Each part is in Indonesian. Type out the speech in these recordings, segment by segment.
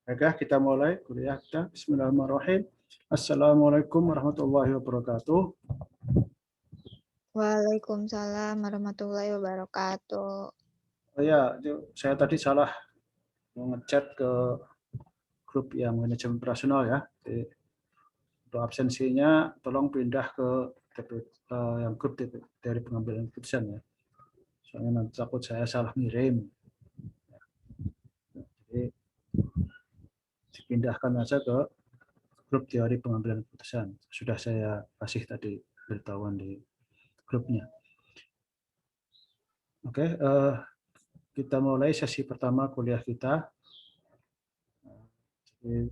Baiklah, kita mulai kuliah kita. Bismillahirrahmanirrahim. Assalamualaikum warahmatullahi wabarakatuh. Waalaikumsalam warahmatullahi wabarakatuh. Oh ya, saya tadi salah ngechat ke grup yang manajemen operasional ya. Jadi, untuk absensinya tolong pindah ke yang grup dari pengambilan keputusan ya. Soalnya nanti takut saya salah ngirim. Jadi dipindahkan aja ke grup teori pengambilan keputusan. Sudah saya kasih tadi beritahuan di grupnya. Oke, kita mulai sesi pertama kuliah kita. Jadi,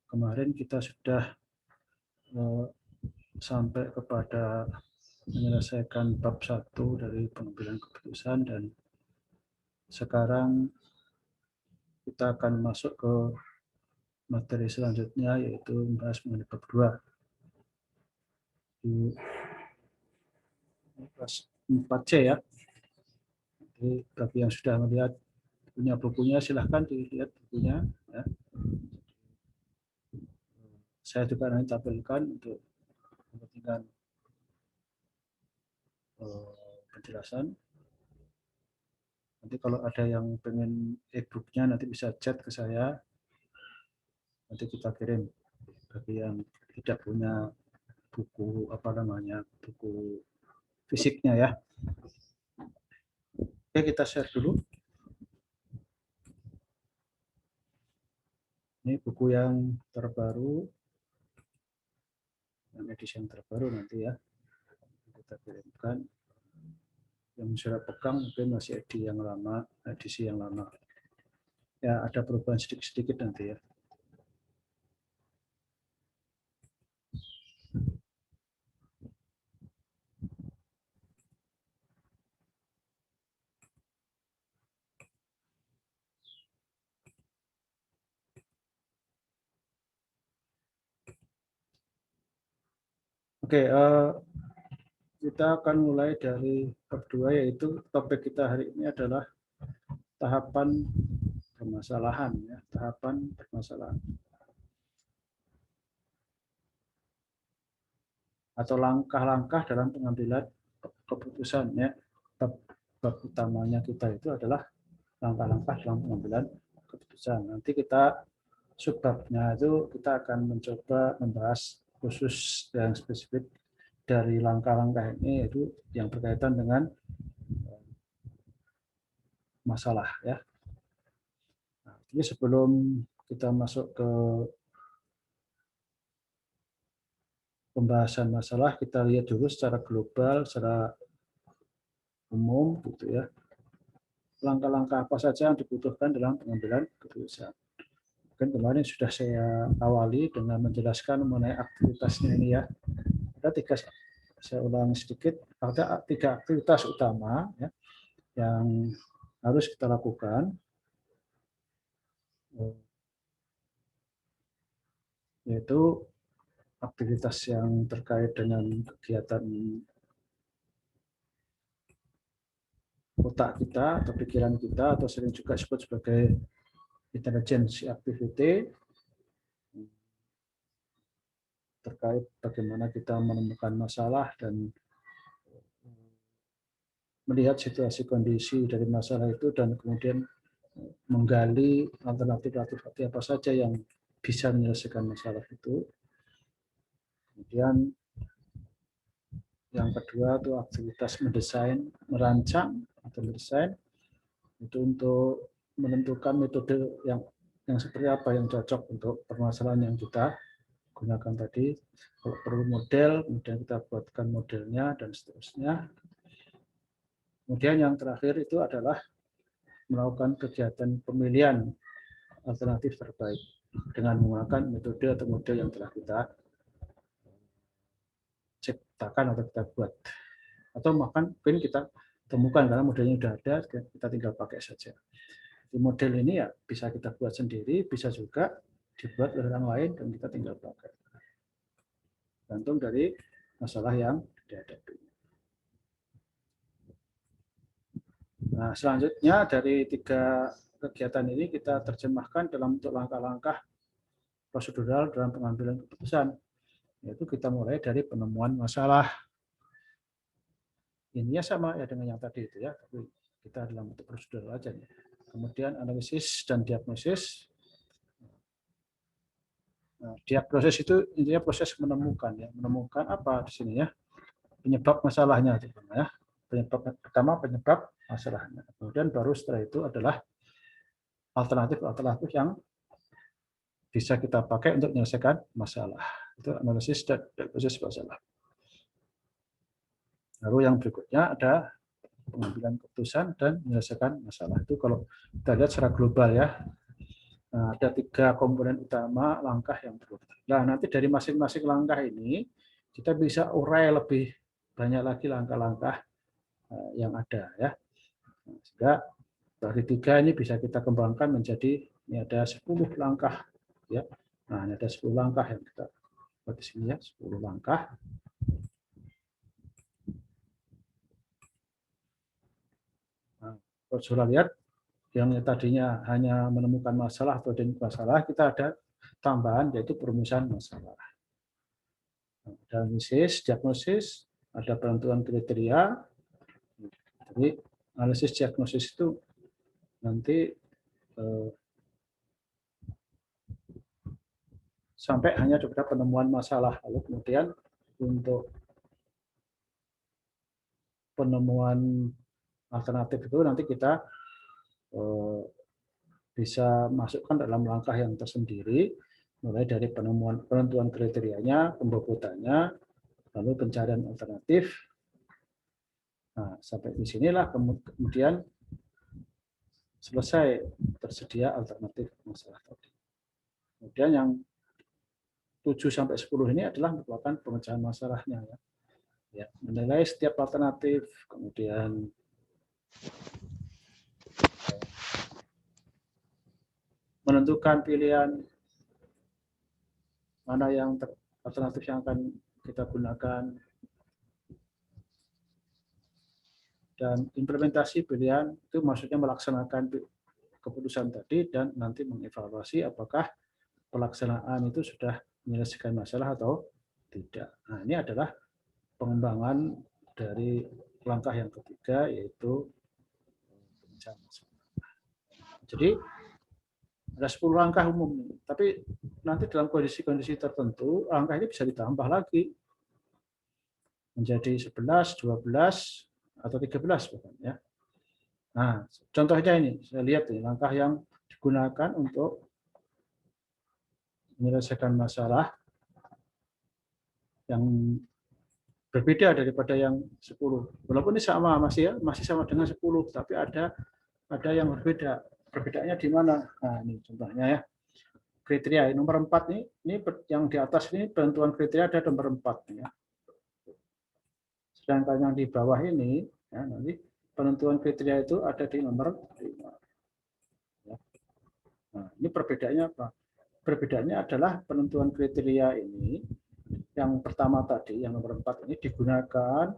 kemarin kita sudah sampai kepada menyelesaikan bab 1 dari pengambilan keputusan, dan sekarang kita akan masuk ke materi selanjutnya, yaitu membahas mengenai bab 2. Di kelas 4C ya. Jadi bagi yang sudah melihat punya bukunya, silahkan dilihat bukunya ya. Saya juga nanti tampilkan untuk kepentingan penjelasan. Nanti kalau ada yang pengen e-booknya nanti bisa chat ke saya, nanti kita kirim. Bagi yang tidak punya buku buku fisiknya ya. Oke, kita share dulu. Ini buku yang terbaru, yang edisi yang terbaru nanti ya, kita kirimkan. Yang sudah pegang mungkin masih edisi yang lama. Ya, ada perubahan sedikit-sedikit nanti ya. Oke, kita akan mulai dari bab 2, yaitu topik kita hari ini adalah tahapan permasalahan ya, tahapan permasalahan atau langkah-langkah dalam pengambilan keputusan ya. Bab utamanya kita itu adalah langkah-langkah dalam pengambilan keputusan. Nanti kita subbabnya itu kita akan mencoba membahas khusus yang spesifik dari langkah-langkah ini, yaitu yang berkaitan dengan masalah ya. Nah, jadi sebelum kita masuk ke pembahasan masalah, kita lihat dulu secara global, secara umum gitu ya. Langkah-langkah apa saja yang dibutuhkan dalam pengambilan keputusan. Mungkin kemarin sudah saya awali dengan menjelaskan mengenai aktivitasnya ini ya. Saya ulang sedikit, ada 3 aktivitas utama ya, yang harus kita lakukan, yaitu aktivitas yang terkait dengan kegiatan otak kita atau pikiran kita, atau sering juga disebut sebagai intelligence activity, terkait bagaimana kita menemukan masalah dan melihat situasi kondisi dari masalah itu, dan kemudian menggali alternatif apa saja yang bisa menyelesaikan masalah itu. Kemudian yang kedua itu aktivitas mendesain, merancang atau mendesain, itu untuk menentukan metode yang seperti apa yang cocok untuk permasalahan yang kita gunakan tadi. Kalau perlu model, kemudian kita buatkan modelnya dan seterusnya. Kemudian yang terakhir itu adalah melakukan kegiatan pemilihan alternatif terbaik dengan menggunakan metode atau model yang telah kita ciptakan atau kita buat. Atau bahkan mungkin kita temukan karena modelnya sudah ada, kita tinggal pakai saja. Di model ini ya bisa kita buat sendiri, bisa juga dibuat oleh orang lain dan kita tinggal pakai. Gantung dari masalah yang dihadapi. Nah, selanjutnya dari 3 kegiatan ini kita terjemahkan dalam bentuk langkah-langkah prosedural dalam pengambilan keputusan, yaitu kita mulai dari penemuan masalah. Ininya sama ya dengan yang tadi itu ya, tapi kita dalam bentuk prosedural aja. Kemudian analisis dan diagnosis. Nah, diagnosis itu intinya proses menemukan ya, menemukan apa di sini ya, penyebab masalahnya ya. Pertama penyebab masalahnya. Kemudian baru setelah itu adalah alternatif yang bisa kita pakai untuk menyelesaikan masalah. Itu analisis dan diagnosis masalah. Lalu yang berikutnya ada pengambilan keputusan dan menyelesaikan masalah. Itu kalau kita lihat secara global ya. Nah, ada 3 komponen utama langkah yang perlu. Nah, nanti dari masing-masing langkah ini kita bisa urai lebih banyak lagi langkah-langkah yang ada ya. Sehingga dari 3 ini bisa kita kembangkan menjadi ini ada 10 langkah ya. Nah, ini ada 10 langkah yang kita buat di sini ya, 10 langkah. Nah, kalau sudah lihat yang tadinya hanya menemukan masalah atau identifikasi masalah, kita ada tambahan yaitu perumusan masalah. Ada analisis, diagnosis, ada penentuan kriteria. Jadi analisis diagnosis itu nanti sampai hanya pada penemuan masalah. Lalu kemudian untuk penemuan alternatif itu nanti kita bisa masukkan dalam langkah yang tersendiri, mulai dari penentuan kriterianya, pembobotannya, lalu pencarian alternatif. Nah, sampai di sinilah kemudian selesai tersedia alternatif masalah tadi. Kemudian yang 7 sampai 10 ini adalah merupakan pemecahan masalahnya ya. Ya, menilai setiap alternatif, kemudian menentukan pilihan mana yang alternatif yang akan kita gunakan, dan implementasi pilihan itu maksudnya melaksanakan keputusan tadi dan nanti mengevaluasi apakah pelaksanaan itu sudah menyelesaikan masalah atau tidak. Nah, ini adalah pengembangan dari langkah yang ketiga, yaitu pemecahan masalah. Jadi ada 10 langkah umum, tapi nanti dalam kondisi-kondisi tertentu langkah ini bisa ditambah lagi menjadi 11, 12 atau 13 bukan ya. Nah, contohnya ini saya lihat nih langkah yang digunakan untuk menyelesaikan masalah yang berbeda daripada yang 10. Walaupun ini sama masih sama dengan 10, tapi ada yang berbeda. Perbedaannya di mana? Nah, ini contohnya ya. Kriteria nomor 4 ini yang di atas ini penentuan kriteria ada nomor 4 ya. Sedangkan yang di bawah ini ya, nanti penentuan kriteria itu ada di nomor 5. Ya. Nah, ini perbedaannya apa? Perbedaannya adalah penentuan kriteria ini yang pertama tadi, yang nomor 4 ini digunakan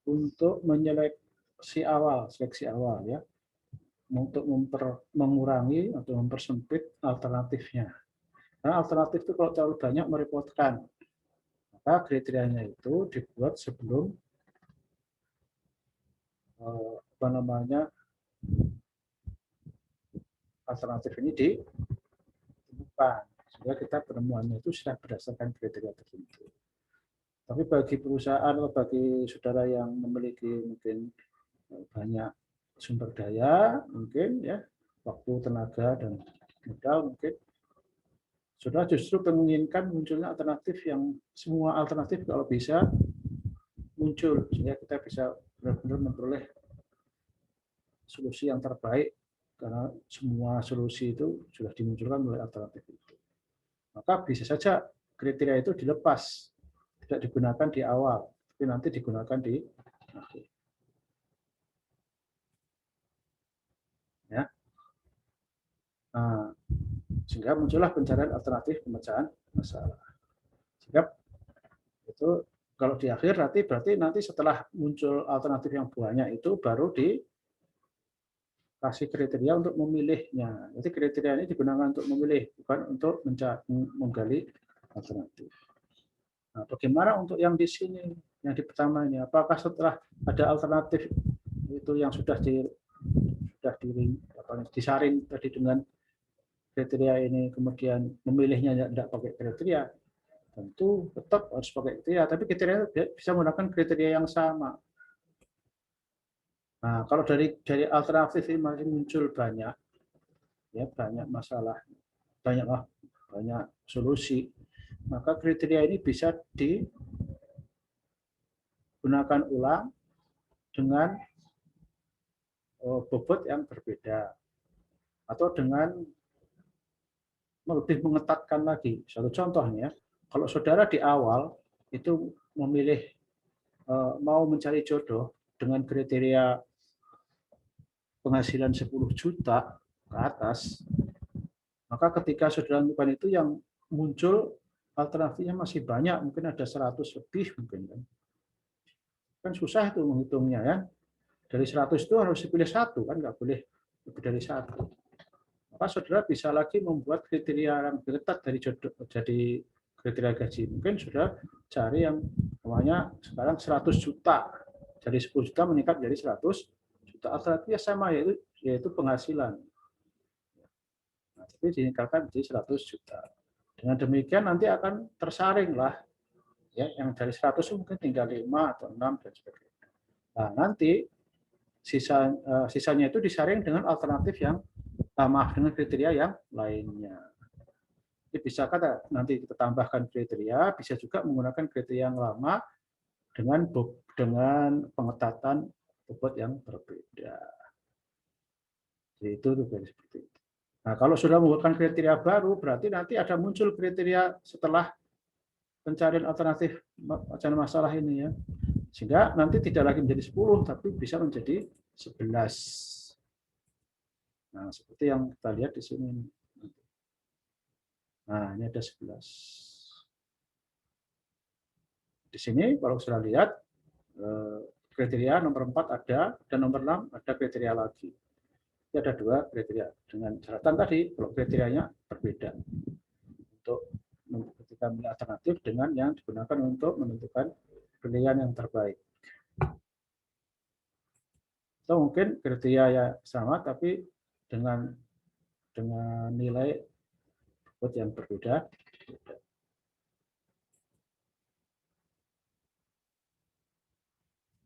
untuk seleksi awal ya, untuk mengurangi atau mempersempit alternatifnya. Karena alternatif itu kalau terlalu banyak merepotkan, maka kriterianya itu dibuat sebelum alternatif ini ditemukan, sehingga kita penemuannya itu sudah berdasarkan kriteria tertentu. Tapi bagi perusahaan atau bagi saudara yang memiliki mungkin banyak sumber daya, mungkin ya waktu, tenaga, dan modal, mungkin saudara justru menginginkan munculnya alternatif yang semua alternatif kalau bisa muncul, sehingga kita bisa benar-benar memperoleh solusi yang terbaik, karena semua solusi itu sudah dimunculkan melalui alternatif itu. Maka bisa saja kriteria itu dilepas, tidak digunakan di awal, tapi nanti digunakan di akhir. Ya. Nah, sehingga muncullah pencarian alternatif pemecahan masalah. Sehingga itu kalau di akhir berarti nanti setelah muncul alternatif yang banyak itu baru kasih kriteria untuk memilihnya. Jadi kriteria ini digunakan untuk memilih, bukan untuk menggali alternatif. Nah, bagaimana untuk yang di sini, yang di pertama ini? Apakah setelah ada alternatif itu yang sudah disaring tadi dengan kriteria ini, kemudian memilihnya tidak pakai kriteria? Tentu tetap harus pakai kriteria, tapi kriteria bisa menggunakan kriteria yang sama. Nah, kalau dari alternatif ini masih muncul banyak, ya banyak masalah, banyak solusi, maka kriteria ini bisa digunakan ulang dengan bobot yang berbeda atau dengan lebih mengetatkan lagi. Satu contohnya, kalau saudara di awal itu memilih mau mencari jodoh dengan kriteria penghasilan 10 juta ke atas, maka ketika saudara lakukan itu yang muncul alternatifnya masih banyak, mungkin ada 100 lebih mungkin kan susah itu menghitungnya ya. Dari 100 itu harus dipilih satu kan, nggak boleh lebih dari satu. Maka saudara bisa lagi membuat kriteria yang ketat dari jodoh, jadi kriteria gaji. Mungkin sudah cari yang namanya sekarang 100 juta, dari 10 juta meningkat jadi 100 juta. Alternatifnya sama, yaitu penghasilan. Nah, tapi ditingkatkan jadi 100 juta. Dengan demikian nanti akan tersaring lah, ya, yang dari 100 mungkin tinggal 5 atau 6 dan sebagainya. Nah, nanti sisanya itu disaring dengan alternatif yang dengan kriteria yang lainnya. Jadi bisa kata nanti kita tambahkan kriteria, bisa juga menggunakan kriteria yang lama dengan pengetatan bobot yang berbeda. Jadi itu seperti itu. Nah, kalau sudah menggunakan kriteria baru, berarti nanti ada muncul kriteria setelah pencarian alternatif masalah ini ya. Sehingga nanti tidak lagi menjadi 10, tapi bisa menjadi 11. Nah, seperti yang kita lihat di sini. Nah, ini ada 11. Di sini kalau sudah lihat, kriteria nomor 4 ada, dan nomor 6 ada kriteria lagi. Ini ada 2 kriteria. Dengan catatan tadi, kalau kriterianya berbeda. Untuk ketika memilih alternatif dengan yang digunakan untuk menentukan pilihan yang terbaik. Atau mungkin kriteria yang sama, tapi dengan nilai yang berbeda.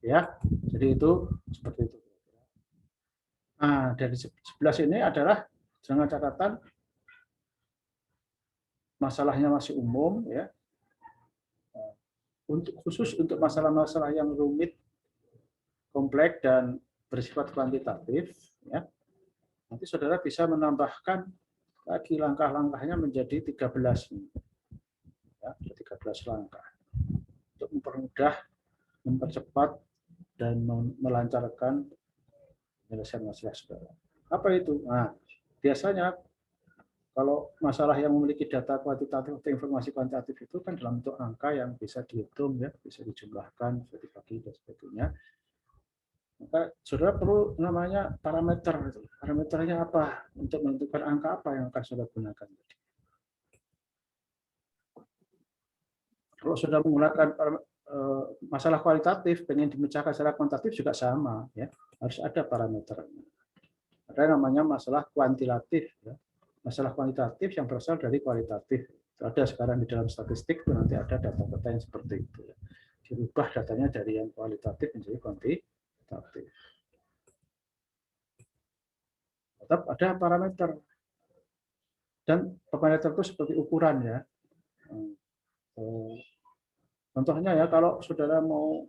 Ya, jadi itu seperti itu. Nah, dari 11 ini adalah dengan catatan masalahnya masih umum ya. Khusus untuk masalah-masalah yang rumit, kompleks dan bersifat kuantitatif ya. Nanti saudara bisa menambahkan lagi langkah-langkahnya menjadi 13. Ya, 13 langkah. Untuk mempermudah, mempercepat dan melancarkan penyelesaian masalah saudara. Apa itu? Nah, biasanya kalau masalah yang memiliki data kuantitatif atau informasi kuantitatif itu kan dalam bentuk angka yang bisa dihitung ya, bisa dijumlahkan, bisa dibagi dan sebagainya. Maka saudara perlu namanya parameter. Parameternya apa? Untuk menentukan angka apa yang akan saudara gunakan. Kalau sudah menggunakan masalah kualitatif, pengen dimecahkan secara kuantitatif juga sama ya, harus ada parameternya. Ada namanya masalah kuantitatif ya. Masalah kuantitatif yang berasal dari kualitatif. Itu ada sekarang di dalam statistik, itu nanti ada data-data yang seperti itu ya. Dirubah datanya dari yang kualitatif menjadi kuantitatif. Tetap ada parameter. Dan parameter itu seperti ukuran ya. Contohnya ya, kalau saudara mau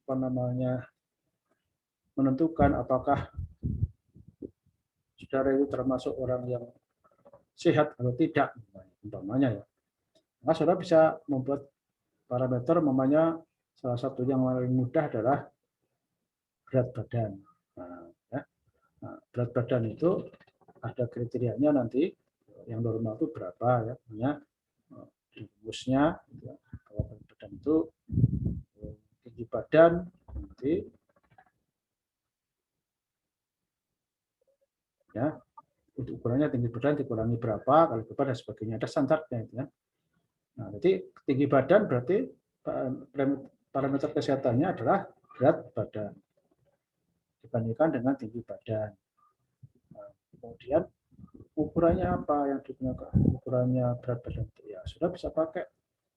apa namanya menentukan apakah saudara itu termasuk orang yang sehat atau tidak, umpamanya ya, maka saudara bisa membuat parameter, umpamanya salah satu yang paling mudah adalah berat badan. Nah, berat badan itu ada kriterianya nanti, yang normal itu berapa ya, punya rumusnya. Kalau berat badan itu tinggi badan nanti Ya, untuk ukurannya tinggi badan dikurangi berapa kali beban dan sebagainya, ada standarnya itu ya. Nah, jadi tinggi badan berarti parameter kesehatannya adalah berat badan dibandingkan dengan tinggi badan. Nah, kemudian ukurannya apa yang digunakan? Ukurannya berat badan ya sudah bisa pakai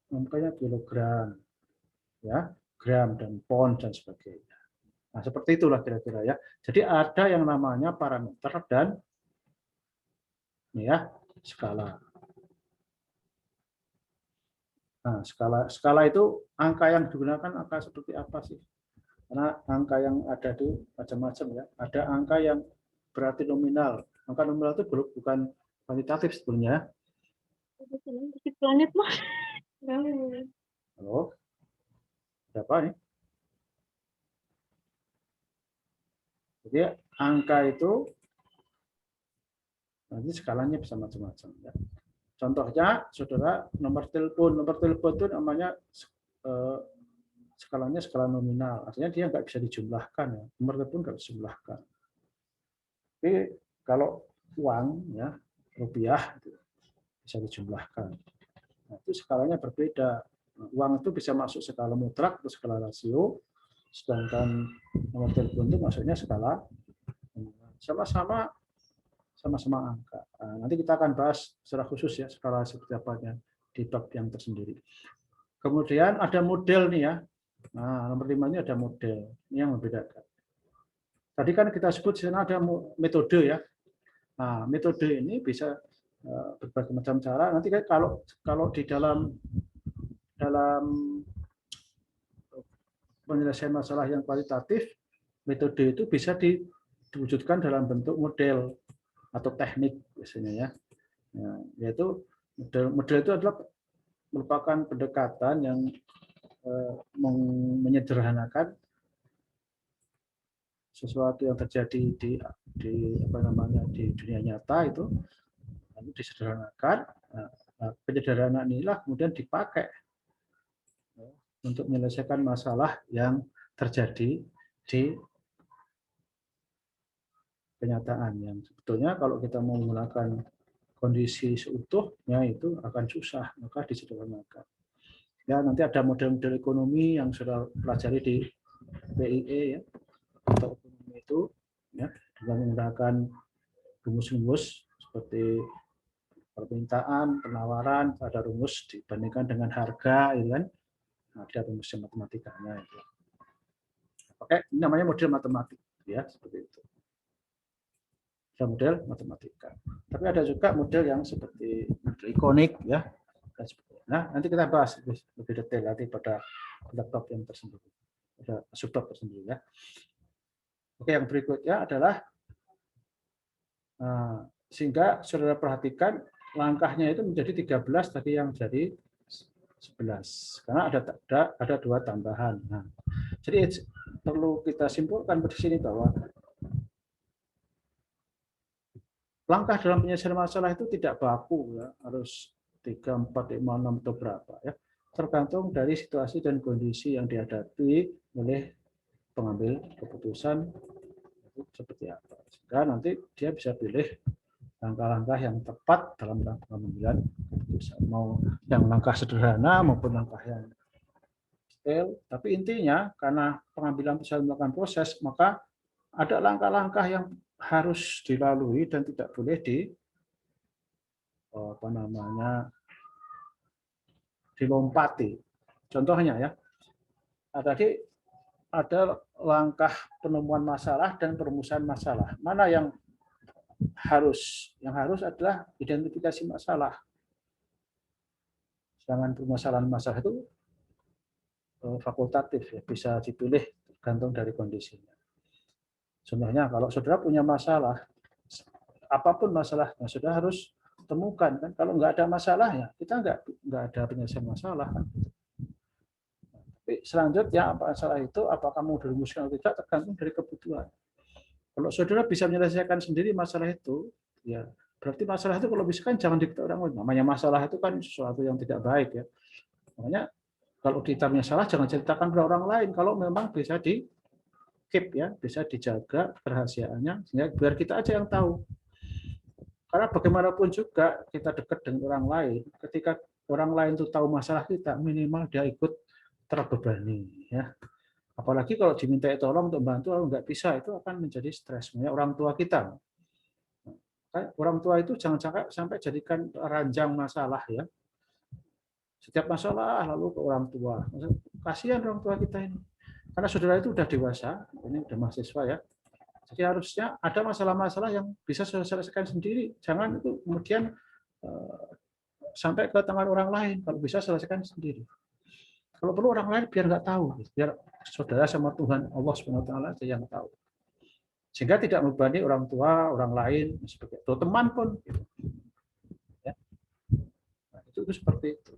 makanya kilogram, ya, gram dan pound dan sebagainya. Nah, seperti itulah kira-kira ya. Jadi ada yang namanya parameter dan ya skala. Nah, skala itu angka yang digunakan angka seperti apa sih? Karena angka yang ada itu macam-macam ya. Ada angka yang berarti nominal. Angka nominal itu bukan kuantitatif sebenarnya. Planet mah. Halo, berapa nih? Jadi angka itu nanti skalanya bisa macam-macam ya. Contohnya, saudara, nomor telepon itu namanya skalanya skala nominal, artinya dia nggak bisa dijumlahkan ya. Nomor telepon nggak bisa dijumlahkan. Tapi kalau uang ya rupiah itu bisa dijumlahkan. Nah, itu skalanya berbeda. Uang itu bisa masuk skala mutlak atau skala rasio, sedangkan nomor telepon itu maksudnya skala sama-sama angka. Nah, nanti kita akan bahas secara khusus ya skala seperti apanya di bab yang tersendiri. Kemudian ada model nih ya. Nah, nomor 5 ini ada model. Ini yang membedakan. Tadi kan kita sebut di sana ada metode ya. Nah, metode ini bisa berbagai macam cara. Nanti kalau di dalam penyelesaian masalah yang kualitatif, metode itu bisa diwujudkan dalam bentuk model atau teknik biasanya ya. Nah, yaitu model itu adalah merupakan pendekatan yang menyederhanakan sesuatu yang terjadi di dunia nyata itu lalu disederhanakan. Nah, penyederhanaan inilah kemudian dipakai untuk menyelesaikan masalah yang terjadi di kenyataan yang sebetulnya kalau kita mau menggunakan kondisi seutuhnya itu akan susah, maka disederhanakan. Ya, nanti ada model-model ekonomi yang sudah pelajari di PIE ya. Untuk ekonomi itu ya dengan menggunakan rumus-rumus seperti permintaan, penawaran, ada rumus dibandingkan dengan harga, ya kan? Ada rumus matematikanya itu. Oke, ini namanya model matematik ya, seperti itu. Ada model matematika. Tapi ada juga model yang seperti model ikonik ya. Nah, nanti kita bahas lebih detail nanti pada bab yang tersendiri. Ada subbab tersendiri ya. Oke, yang berikutnya adalah sehingga saudara perhatikan langkahnya itu menjadi 13 tadi yang jadi 11. Karena ada 2 tambahan. Nah, jadi perlu kita simpulkan di sini bahwa langkah dalam penyelesaian masalah itu tidak baku ya, harus 3, 4, 5, 6 atau berapa ya. Tergantung dari situasi dan kondisi yang dihadapi oleh pengambil keputusan itu seperti apa. Sehingga nanti dia bisa pilih langkah-langkah yang tepat dalam pengambilan keputusan. Mau yang langkah sederhana maupun langkah yang detail. Tapi intinya karena pengambilan keputusan melakukan proses, maka ada langkah-langkah yang harus dilalui dan tidak boleh dilompati. Contohnya ya, tadi ada langkah penemuan masalah dan perumusan masalah. Mana yang harus? Yang harus adalah identifikasi masalah. Sedangkan permasalahan masalah itu fakultatif ya, bisa dipilih tergantung dari kondisinya. Contohnya kalau saudara punya masalah, apapun masalahnya, saudara harus temukan kan. Kalau nggak ada masalah ya kita nggak ada penyelesaian masalah kan. Tapi selanjutnya masalah itu apakah mau dirumuskan atau tidak tergantung dari kebutuhan. Kalau saudara bisa menyelesaikan sendiri masalah itu, ya berarti masalah itu kalau bisa kan jangan diketahui orang lain. Namanya masalah itu kan sesuatu yang tidak baik ya. Makanya kalau kita punya salah jangan ceritakan kepada orang lain. Kalau memang bisa di keep ya, bisa dijaga kerahasiaannya sehingga biar kita aja yang tahu. Karena bagaimanapun juga kita dekat dengan orang lain, ketika orang lain itu tahu masalah kita, minimal dia ikut terbebani, ya. Apalagi kalau diminta tolong untuk bantu lalu nggak bisa, itu akan menjadi stres. Orang tua kita, orang tua itu jangan sampai jadikan ranjang masalah, ya. Setiap masalah lalu ke orang tua. Kasihan orang tua kita ini. Karena saudara itu udah dewasa, ini udah mahasiswa, ya. Jadi harusnya ada masalah-masalah yang bisa saudara selesaikan sendiri. Jangan itu kemudian sampai ke tangan orang lain. Kalau bisa selesaikan sendiri. Kalau perlu orang lain biar nggak tahu, biar saudara sama Tuhan Allah SWT aja yang tahu. Sehingga tidak membebani orang tua, orang lain, sebagai teman pun. Ya. Nah, itu seperti itu.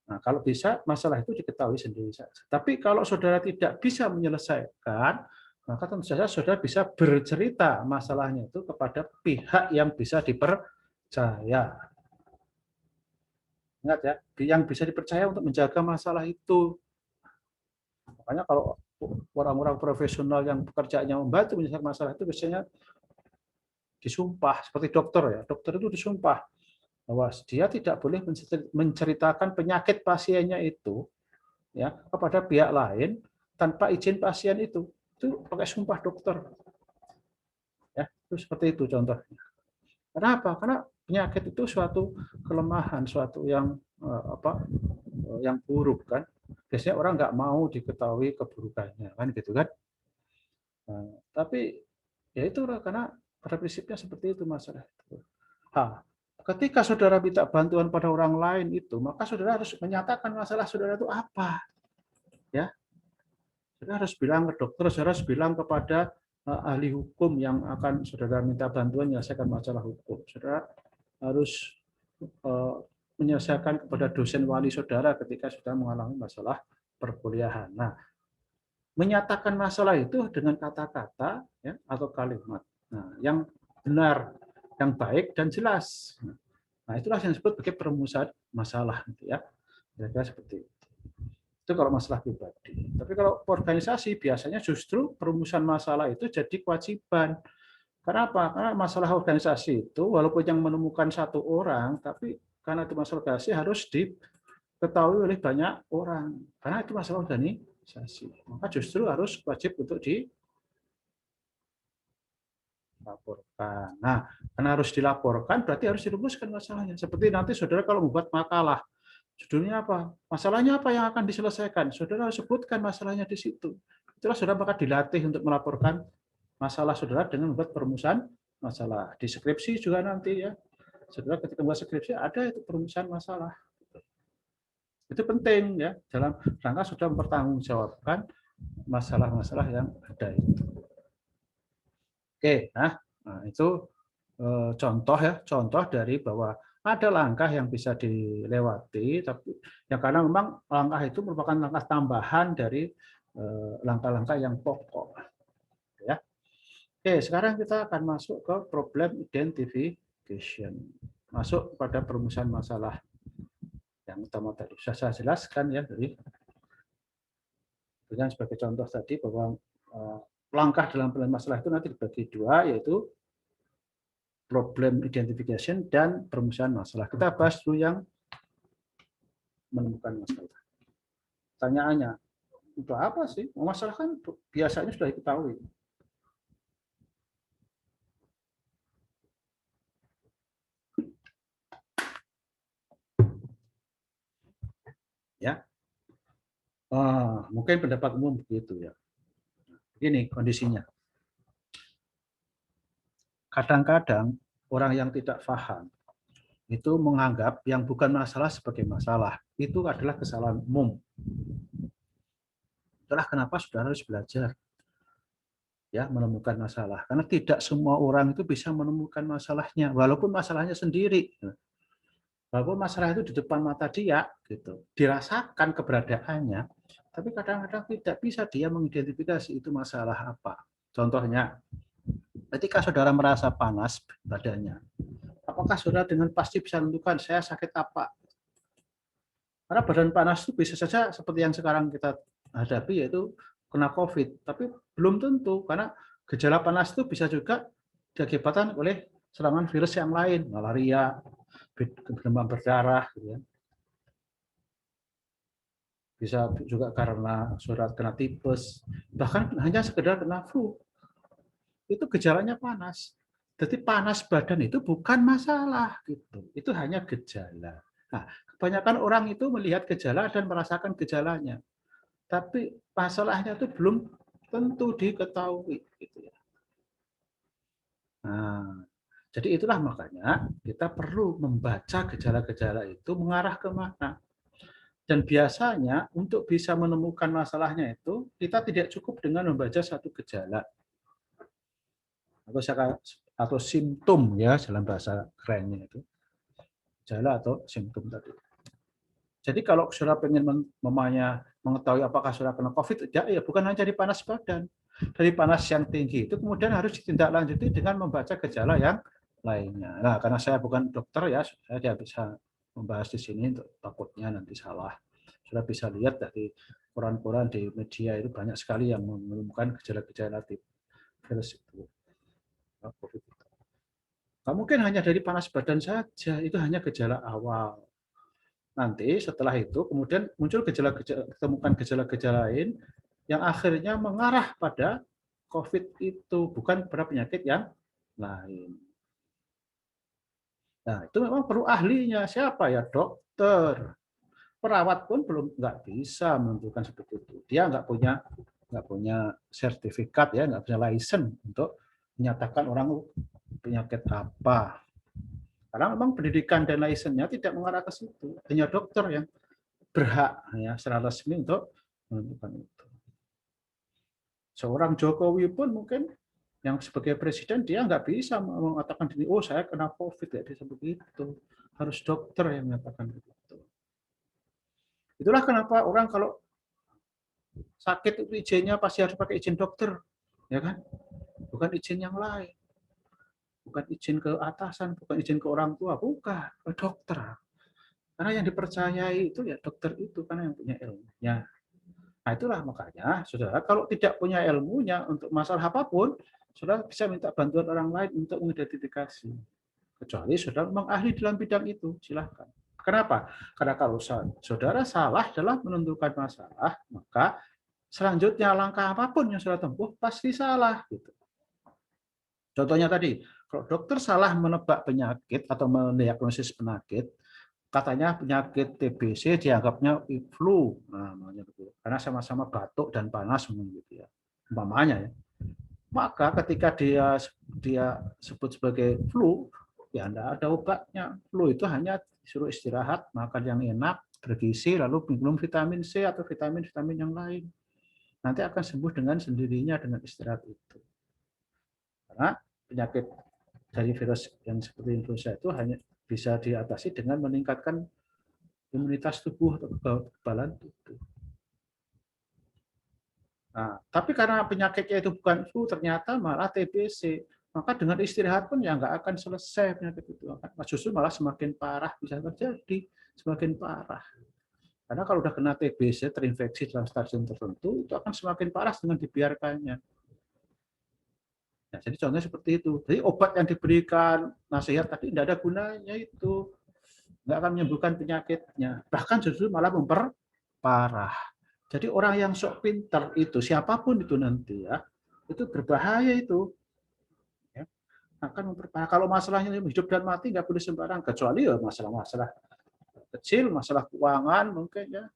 Nah, kalau bisa masalah itu diketahui sendiri saja. Tapi kalau saudara tidak bisa menyelesaikan, maka tentu saja saudara bisa bercerita masalahnya itu kepada pihak yang bisa dipercaya. Ingat ya, yang bisa dipercaya untuk menjaga masalah itu. Makanya kalau orang-orang profesional yang pekerjaannya membantu menyelesaikan masalah itu biasanya disumpah, seperti dokter ya. Dokter itu disumpah bahwa dia tidak boleh menceritakan penyakit pasiennya itu ya kepada pihak lain tanpa izin pasien itu. Itu pakai sumpah dokter. Ya, itu seperti itu contohnya. Kenapa? Karena penyakit itu suatu kelemahan, suatu yang yang buruk kan. Biasanya orang nggak mau diketahui keburukannya kan gitu kan. Nah, tapi ya itu karena pada prinsipnya seperti itu masalah itu. Ketika saudara minta bantuan pada orang lain itu, maka saudara harus menyatakan masalah saudara itu apa. Ya. Saudara harus bilang ke dokter, saudara harus bilang kepada ahli hukum yang akan saudara minta bantuan menyelesaikan masalah hukum. Saudara harus menyelesaikan kepada dosen wali saudara ketika sudah mengalami masalah perkuliahan. Nah, menyatakan masalah itu dengan kata-kata ya, atau kalimat yang benar, yang baik dan jelas. Nah, itulah yang disebut sebagai perumusan masalah, gitu ya. Kira-kira seperti itu. Itu kalau masalah pribadi. Tapi kalau organisasi biasanya justru perumusan masalah itu jadi kewajiban. Kenapa? Karena masalah organisasi itu walaupun yang menemukan satu orang, tapi karena itu masalah organisasi harus diketahui oleh banyak orang. Karena itu masalah organisasi. Maka justru harus wajib untuk dilaporkan. Nah, karena harus dilaporkan berarti harus dirumuskan masalahnya. Seperti nanti saudara kalau membuat makalah, judulnya apa? Masalahnya apa yang akan diselesaikan? Saudara harus sebutkan masalahnya di situ. Itulah saudara bakal dilatih untuk melaporkan masalah saudara dengan membuat perumusan masalah. Di skripsi juga nanti ya. Saudara ketika membuat skripsi ada itu perumusan masalah. Itu penting ya dalam rangka sudah mempertanggungjawabkan masalah-masalah yang ada itu. Oke, nah itu contoh ya, contoh dari bahwa ada langkah yang bisa dilewati, tapi ya karena memang langkah itu merupakan langkah tambahan dari langkah-langkah yang pokok. Ya. Oke, sekarang kita akan masuk ke problem identification, masuk pada perumusan masalah yang utama tadi. Sudah saya jelaskan ya dari dengan sebagai contoh tadi bahwa langkah dalam perumusan masalah itu nanti dibagi dua, yaitu problem identification dan perumusan masalah. Kita bahas dulu yang menemukan masalah. Pertanyaannya, untuk apa sih? Masalah kan biasanya sudah diketahui. Ya, mungkin pendapat umum begitu ya. Ini kondisinya. Kadang-kadang orang yang tidak paham itu menganggap yang bukan masalah sebagai masalah. Itu adalah kesalahan umum. Itulah kenapa saudara harus belajar ya menemukan masalah. Karena tidak semua orang itu bisa menemukan masalahnya, walaupun masalahnya sendiri. Walaupun masalah itu di depan mata dia, gitu, dirasakan keberadaannya, tapi kadang-kadang tidak bisa dia mengidentifikasi itu masalah apa. Contohnya, ketika saudara merasa panas badannya, apakah saudara dengan pasti bisa menentukan saya sakit apa? Karena badan panas itu bisa saja seperti yang sekarang kita hadapi, yaitu kena COVID. Tapi belum tentu, karena gejala panas itu bisa juga diakibatkan oleh serangan virus yang lain, malaria, demam berdarah, gitu ya. Bisa juga karena surat kena tipes, bahkan hanya sekedar kena flu. Itu gejalanya panas. Jadi panas badan itu bukan masalah gitu. Itu hanya gejala. Nah, kebanyakan orang itu melihat gejala dan merasakan gejalanya. Tapi masalahnya itu belum tentu diketahui gitu ya. Nah, jadi itulah makanya kita perlu membaca gejala-gejala itu mengarah ke mana. Dan biasanya untuk bisa menemukan masalahnya itu kita tidak cukup dengan membaca satu gejala atau simptom ya dalam bahasa kerennya itu. Gejala atau simptom tadi. Jadi kalau saudara pengen mengetahui apakah saudara kena COVID, ya bukan hanya dari panas badan. Dari panas yang tinggi itu kemudian harus ditindaklanjuti dengan membaca gejala yang lainnya. Nah, karena saya bukan dokter ya, saya tidak bisa membahas di sini untuk takutnya nanti salah. Saudara bisa lihat dari koran-koran di media itu banyak sekali yang menemukan gejala-gejala virus itu. COVID. Nggak mungkin hanya dari panas badan saja, itu hanya gejala awal. Nanti setelah itu kemudian muncul ditemukan gejala-gejala lain yang akhirnya mengarah pada COVID itu, bukan pada penyakit yang lain. Nah, itu memang perlu ahlinya. Siapa ya? Dokter. Perawat pun nggak bisa menentukan seperti itu. Dia nggak punya sertifikat ya, nggak punya license untuk menyatakan orang penyakit apa. Karena memang pendidikan dan license-nya tidak mengarah ke situ. Hanya dokter yang berhak ya secara resmi untuk menentukan itu. Seorang Jokowi pun mungkin yang sebagai presiden dia nggak bisa mengatakan diri, oh saya kena COVID, ya bisa begitu. Harus dokter yang menyatakan begitu. Itulah kenapa orang kalau sakit itu izinnya pasti harus pakai izin dokter, ya kan? Bukan izin yang lain. Bukan izin ke atasan, bukan izin ke orang tua, bukan, ke dokter. Karena yang dipercayai itu ya dokter itu, karena yang punya ilmunya. Nah itulah makanya, saudara, kalau tidak punya ilmunya untuk masalah apapun, saudara bisa minta bantuan orang lain untuk mengidentifikasi. Kecuali saudara memang ahli dalam bidang itu, silahkan. Kenapa? Karena kalau saudara salah dalam menentukan masalah, maka selanjutnya langkah apapun yang saudara tempuh pasti salah. Gitu. Contohnya tadi, kalau dokter salah menebak penyakit atau mendiagnosis penyakit, katanya penyakit TBC dianggapnya flu, nah, karena sama-sama batuk dan panas gitu ya, umpamanya ya. Maka ketika dia sebut sebagai flu, ya tidak ada obatnya. Flu itu hanya disuruh istirahat, makan yang enak, bergizi, lalu minum vitamin C atau vitamin-vitamin yang lain. Nanti akan sembuh dengan sendirinya dengan istirahat itu. Karena penyakit dari virus yang seperti influenza itu hanya bisa diatasi dengan meningkatkan imunitas tubuh atau kekebalan tubuh. Nah, tapi karena penyakitnya itu bukan flu, ternyata malah TBC. Maka dengan istirahat pun ya nggak akan selesai penyakit itu. Justru malah semakin parah, bisa terjadi semakin parah. Karena kalau udah kena TBC, terinfeksi dalam stadium tertentu, itu akan semakin parah dengan dibiarkannya. Nah, jadi contohnya seperti itu. Jadi obat yang diberikan, nasihat tadi tidak ada gunanya itu. Nggak akan menyembuhkan penyakitnya. Bahkan justru malah memperparah. Jadi orang yang sok pintar itu, siapapun itu nanti ya, itu berbahaya itu. Ya, akan memperparah. Kalau masalahnya hidup dan mati nggak boleh sembarang. Kecuali ya masalah-masalah kecil, masalah keuangan mungkin ya.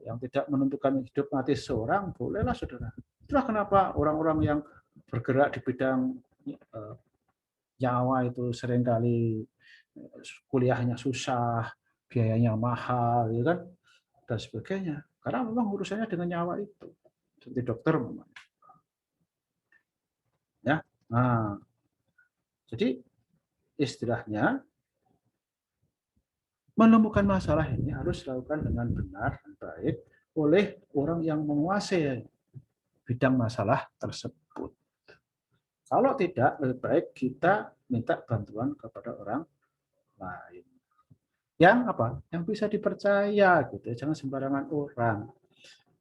Yang tidak menentukan hidup mati seorang, bolehlah saudara. Itulah kenapa orang-orang yang bergerak di bidang nyawa itu seringkali kuliahnya susah, biayanya mahal, ya kan, dan sebagainya. Karena memang urusannya dengan nyawa itu, seperti dokter memang. Ya, nah, jadi istilahnya menemukan masalah ini harus dilakukan dengan benar dan baik oleh orang yang menguasai bidang masalah tersebut. Kalau tidak, lebih baik kita minta bantuan kepada orang lain. Yang apa? Yang bisa dipercaya gitu. Jangan sembarangan orang.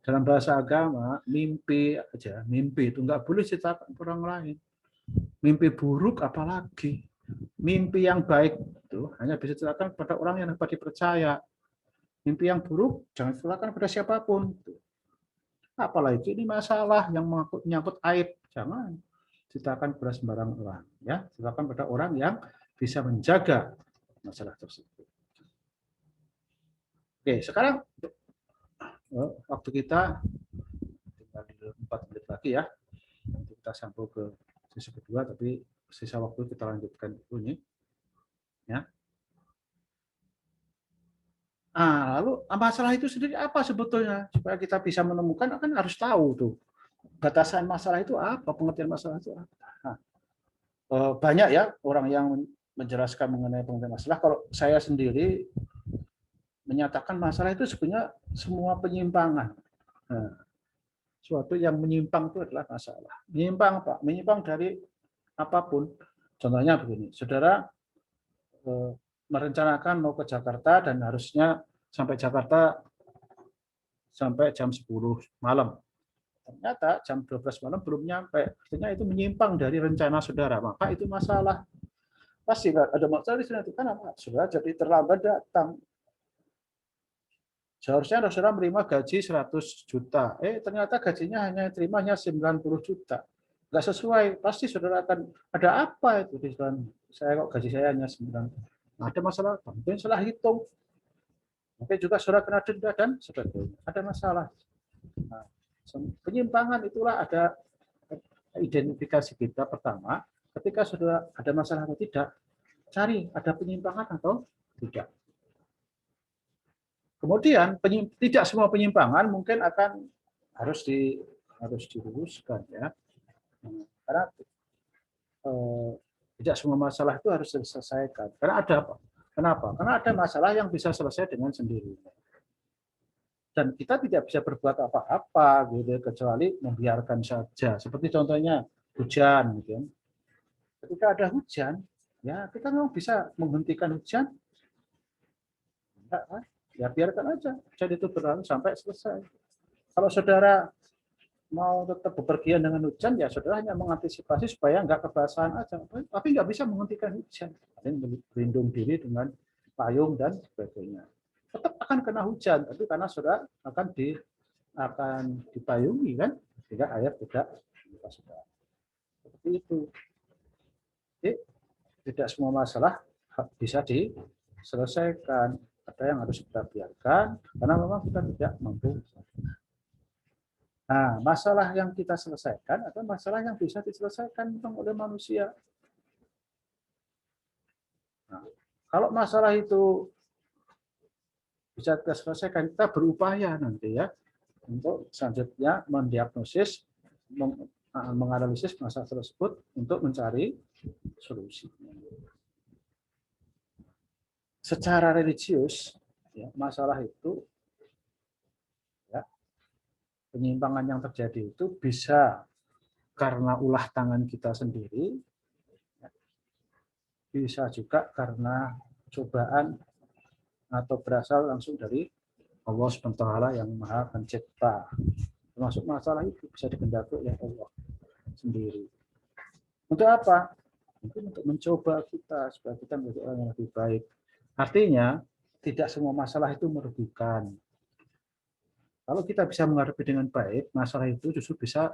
Dalam bahasa agama, mimpi aja, mimpi itu nggak boleh ceritakan orang lain. Mimpi buruk apalagi. Mimpi yang baik itu hanya bisa diceritakan kepada orang yang dapat dipercaya. Mimpi yang buruk jangan diceritakan kepada siapapun. Apalagi ini masalah yang menyangkut aib, jangan ceritakan kepada sembarang orang. Ya, ceritakan kepada orang yang bisa menjaga masalah tersebut. Oke, sekarang waktu kita tinggal 4 menit lagi ya. Nanti kita sambung ke sesi kedua, tapi sisa waktu kita lanjutkan dulu nih. Ya. Lalu masalah itu sendiri apa sebetulnya? Supaya kita bisa menemukan, kan harus tahu tuh batasan masalah itu apa, pengertian masalah itu apa. Nah, banyak ya orang yang menjelaskan mengenai pengertian masalah. Kalau saya sendiri menyatakan masalah itu sebenarnya semua penyimpangan. Nah, suatu yang menyimpang itu adalah masalah. Menyimpang apa? Menyimpang dari apapun. Contohnya begini, saudara merencanakan mau ke Jakarta dan harusnya sampai Jakarta sampai jam 10 malam. Ternyata jam 12 malam belum nyampe. Artinya itu menyimpang dari rencana saudara. Maka itu masalah. Pasti ada masalah di sini. Kenapa? Saudara jadi terlambat datang. Seharusnya saudara menerima gaji 100 juta. Ternyata gajinya hanya terimanya 90 juta. Nggak sesuai. Pasti saudara akan ada apa itu di sana. Saya kok gaji saya hanya 9. Ada masalah. Mungkin salah hitung. Mungkin juga saudara kena denda dan sebagainya. Ada masalah. Nah, penyimpangan itulah ada identifikasi kita pertama. Ketika saudara ada masalah atau tidak, cari ada penyimpangan atau tidak. Kemudian tidak semua penyimpangan mungkin akan harus diluruskan ya, karena tidak semua masalah itu harus diselesaikan. Karena ada apa? Kenapa? Karena ada masalah yang bisa selesai dengan sendirinya. Dan kita tidak bisa berbuat apa-apa gitu kecuali membiarkan saja. Seperti contohnya hujan, gitu. Ketika ada hujan, ya kita memang bisa menghentikan hujan. Enggak, kan? Ya biarkan aja hujan itu berlalu sampai selesai. Kalau saudara mau tetap bepergian dengan hujan, ya saudara hanya mengantisipasi supaya nggak kebasahan aja. Tapi nggak bisa menghentikan hujan. Berlindung diri dengan payung dan sebagainya. Tetap akan kena hujan, tapi karena saudara akan dipayungi kan, sehingga air tidak menimpa saudara. Seperti itu. Jadi, tidak semua masalah bisa diselesaikan. Ada yang harus kita biarkan karena memang kita tidak mampu. Nah, masalah yang kita selesaikan adalah masalah yang bisa diselesaikan oleh manusia. Nah, kalau masalah itu bisa kita selesaikan, kita berupaya nanti ya untuk selanjutnya mendiagnosis, menganalisis masalah tersebut untuk mencari solusi. Secara religius, ya, masalah itu, ya, penyimpangan yang terjadi itu bisa karena ulah tangan kita sendiri, ya, bisa juga karena cobaan atau berasal langsung dari Allah SWT yang Maha Pencipta. Termasuk masalah itu bisa dikendaki oleh Allah sendiri. Untuk apa? Mungkin untuk mencoba kita supaya kita menjadi orang yang lebih baik. Artinya, tidak semua masalah itu merugikan. Kalau kita bisa menghadapi dengan baik, masalah itu justru bisa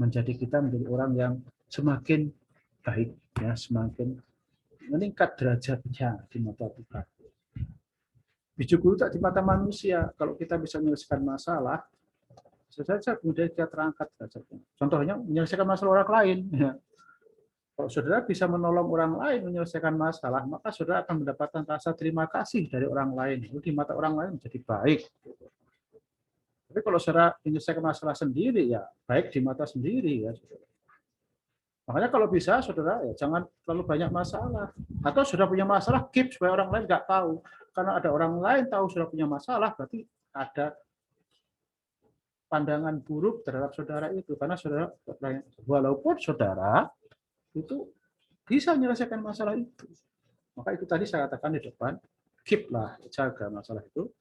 menjadi kita menjadi orang yang semakin baik, ya, semakin meningkat derajatnya di mata Tuhan. Biji guru tak di mata manusia. Kalau kita bisa menyelesaikan masalah, bisa saja kemudian kita terangkat derajatnya. Contohnya menyelesaikan masalah orang lain. Ya. Kalau saudara bisa menolong orang lain menyelesaikan masalah, maka saudara akan mendapatkan rasa terima kasih dari orang lain. Di mata orang lain menjadi baik. Tapi kalau saudara menyelesaikan masalah sendiri, ya baik di mata sendiri. Ya, saudara. Makanya kalau bisa, saudara, ya jangan terlalu banyak masalah. Atau saudara punya masalah, keep supaya orang lain nggak tahu. Karena ada orang lain tahu saudara punya masalah, berarti ada pandangan buruk terhadap saudara itu. Karena saudara, walaupun saudara itu bisa menyelesaikan masalah itu. Maka itu tadi saya katakan di depan, keep lah, jaga masalah itu